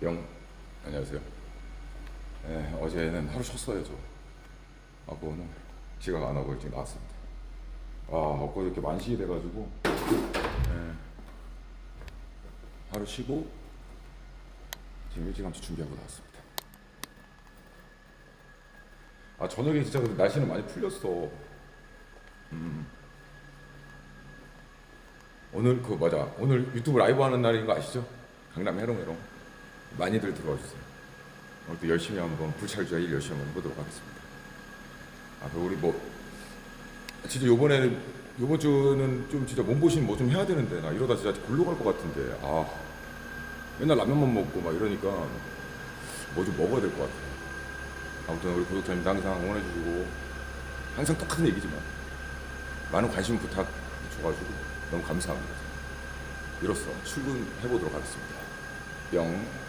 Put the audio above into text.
영, 안녕하세요. 네, 어제는 하루 쉬었어요, 저. 오늘 지각 안 하고 일찍 나왔습니다. 엊그제 이렇게 만식이 돼가지고, 하루 쉬고, 지금 일찌감치 준비하고 나왔습니다. 저녁에 진짜 근데 날씨는 많이 풀렸어. 오늘, 맞아. 오늘 유튜브 라이브 하는 날인 거 아시죠? 강남 해롱해롱. 많이들 들어와 주세요. 오늘도 열심히 한번 불찰주야 일 열심히 한번 해보도록 하겠습니다. 그리고 우리 진짜 요번 주는 좀 진짜 몸보신 뭐 좀 해야 되는데 나 이러다 진짜 골로 갈 것 같은데 맨날 라면만 먹고 막 이러니까 뭐 좀 먹어야 될 것 같아. 아무튼 우리 구독자님들 항상 응원해 주시고 항상 똑같은 얘기지만 많은 관심 부탁 줘가지고 너무 감사합니다. 이로써 출근해 보도록 하겠습니다. 뿅.